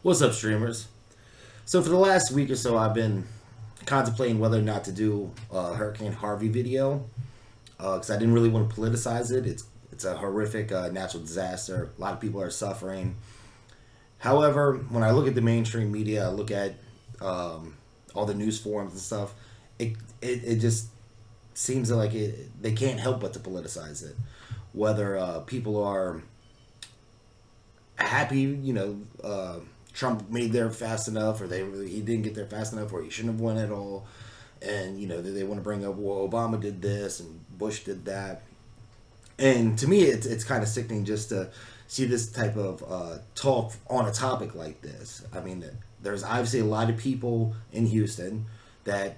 What's up, streamers? So for the last week or so, I've been contemplating whether or not to do a Hurricane Harvey video because I didn't really want to politicize it. It's a horrific natural disaster. A lot of people are suffering. However, when I look at the mainstream media, I look at all the news forums and stuff. It just seems like they can't help but to politicize it. Whether people are happy, Trump made there fast enough, or he didn't get there fast enough, or he shouldn't have won at all. And they want to bring up, well, Obama did this and Bush did that. And to me, it's kind of sickening just to see this type of talk on a topic like this. I mean, there's obviously a lot of people in Houston that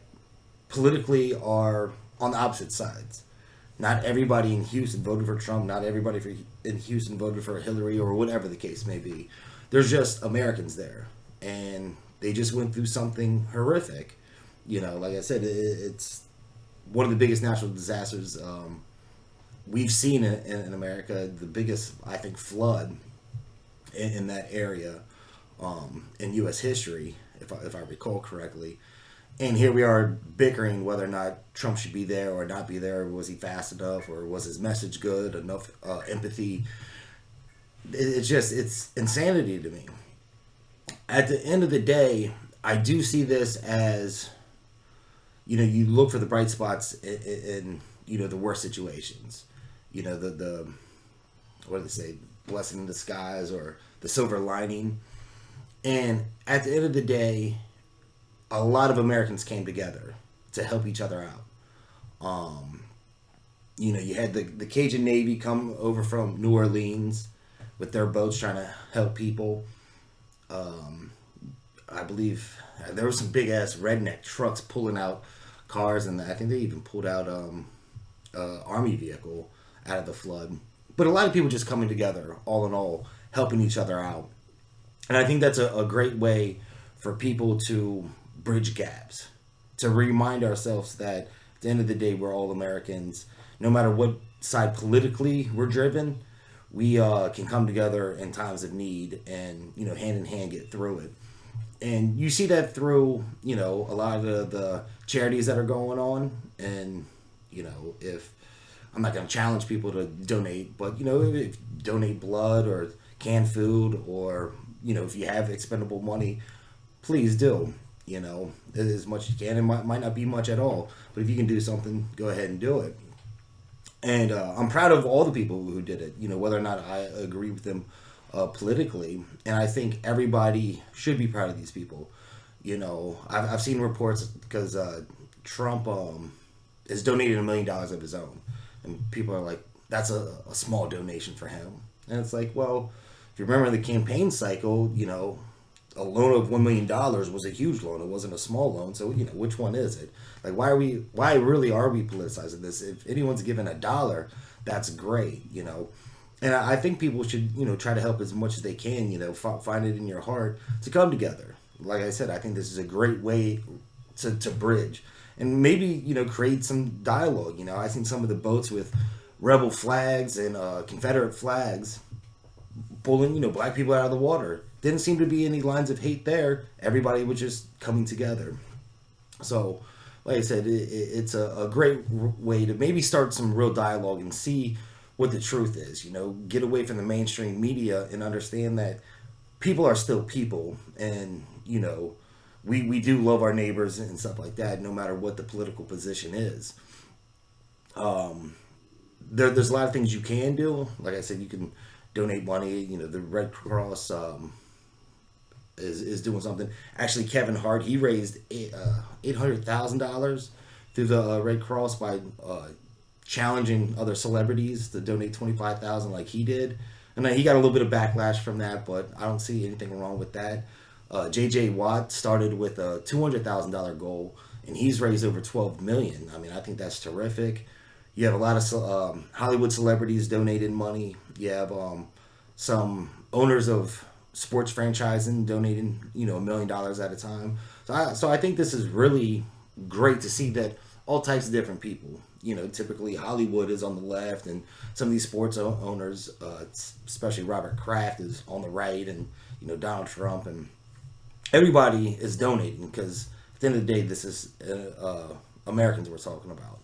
politically are on the opposite sides. Not everybody in Houston voted for Trump. Not everybody in Houston voted for Hillary or whatever the case may be. There's just Americans there, and they just went through something horrific. Like I said, it's one of the biggest natural disasters we've seen in America. The biggest, I think, flood in that area in U.S. history, if I recall correctly. And here we are bickering whether or not Trump should be there or not be there. Was he fast enough, or was his message good enough? Empathy. It's insanity to me. At the end of the day, I do see this as, you look for the bright spots in the worst situations. The what do they say, blessing in disguise or the silver lining. And at the end of the day, a lot of Americans came together to help each other out. You had the Cajun Navy come over from New Orleans with their boats trying to help people. I believe there were some big ass redneck trucks pulling out cars, and I think they even pulled out army vehicle out of the flood. But a lot of people just coming together, all in all, helping each other out. And I think that's a great way for people to bridge gaps, to remind ourselves that at the end of the day, we're all Americans. No matter what side politically we're driven, we can come together in times of need and, hand in hand get through it. And you see that through, a lot of the charities that are going on. And, if I'm not going to challenge people to donate, but, if donate blood or canned food, or, if you have expendable money, please do. As much as you can. It might not be much at all, but if you can do something, go ahead and do it. And I'm proud of all the people who did it, whether or not I agree with them politically. And I think everybody should be proud of these people. I've seen reports because Trump has donated $1 million of his own. And people are like, that's a small donation for him. And it's like, well, if you remember the campaign cycle, a loan of $1 million was a huge loan. It wasn't a small loan. So which one is it? Like, why really are we politicizing this? If anyone's given $1, that's great. And I think people should try to help as much as they can. Find it in your heart to come together. Like I said, I think this is a great way to bridge and maybe create some dialogue. I think some of the boats with rebel flags and Confederate flags pulling black people out of the water. Didn't seem to be any lines of hate there. Everybody was just coming together. So, like I said, it's a great way to maybe start some real dialogue and see what the truth is. Get away from the mainstream media and understand that people are still people, and we do love our neighbors and stuff like that, no matter what the political position is. There's a lot of things you can do. Like I said, you can donate money. The Red Cross is doing something. Actually, Kevin Hart, he raised $800,000 through the Red Cross by challenging other celebrities to donate 25,000 like he did. And then he got a little bit of backlash from that, but I don't see anything wrong with that. J.J. Watt started with a $200,000 goal, and he's raised over $12 million. I mean, I think that's terrific. You have a lot of Hollywood celebrities donating money. You have some owners of sports franchising donating, $1 million at a time. So I think this is really great to see that all types of different people, typically Hollywood is on the left, and some of these sports owners, especially Robert Kraft, is on the right, and Donald Trump, and everybody is donating because at the end of the day, this is Americans we're talking about.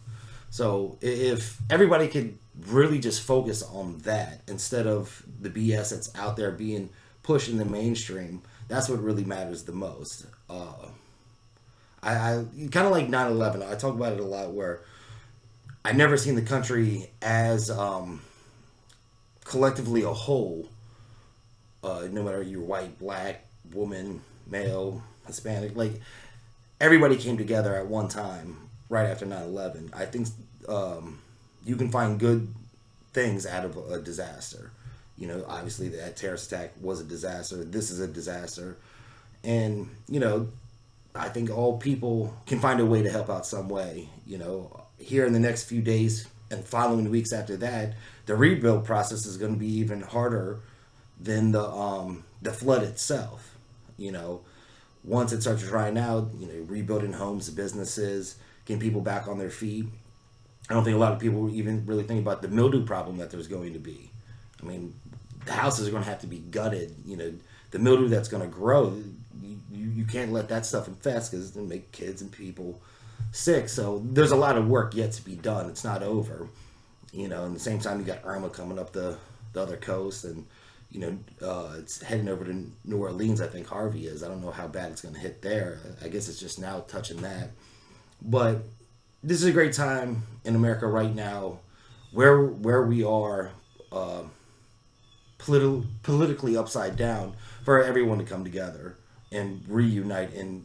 So if everybody could really just focus on that instead of the BS that's out there being pushed in the mainstream, that's what really matters the most. I kind of like 9/11. I talk about it a lot where I never seen the country as collectively a whole, no matter you're white, black, woman, male, Hispanic, like everybody came together at one time right after 9/11. I think you can find good things out of a disaster. Obviously that terrorist attack was a disaster. This is a disaster. And, I think all people can find a way to help out some way. Here in the next few days and following weeks after that, the rebuild process is going to be even harder than the flood itself. Once it starts drying out, rebuilding homes, businesses, getting people back on their feet. I don't think a lot of people even really think about the mildew problem that there's going to be. I mean, the houses are going to have to be gutted. The mildew that's going to grow, you can't let that stuff infest because it'll make kids and people sick. So there's a lot of work yet to be done. It's not over. And at the same time, you got Irma coming up the other coast, and it's heading over to New Orleans. I think Harvey is. I don't know how bad it's going to hit there. I guess it's just now touching that. But this is a great time in America right now, where we are politically upside down, for everyone to come together and reunite and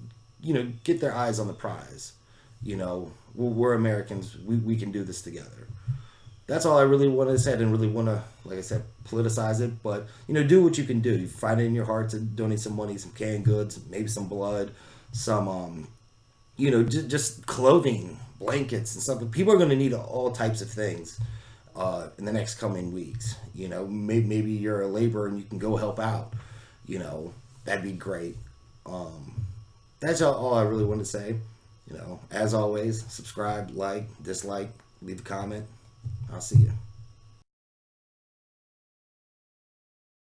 get their eyes on the prize. We're Americans. We can do this together. That's all I really want to say. I didn't really want to, like I said, politicize it, but do what you can do. You find it in your heart to donate some money, some canned goods, maybe some blood, some just clothing, blankets, and stuff. People are going to need all types of things in the next coming weeks. Maybe you're a laborer and you can go help out. That'd be great. That's all I really want to say. As always, subscribe, like, dislike, leave a comment. I'll see you.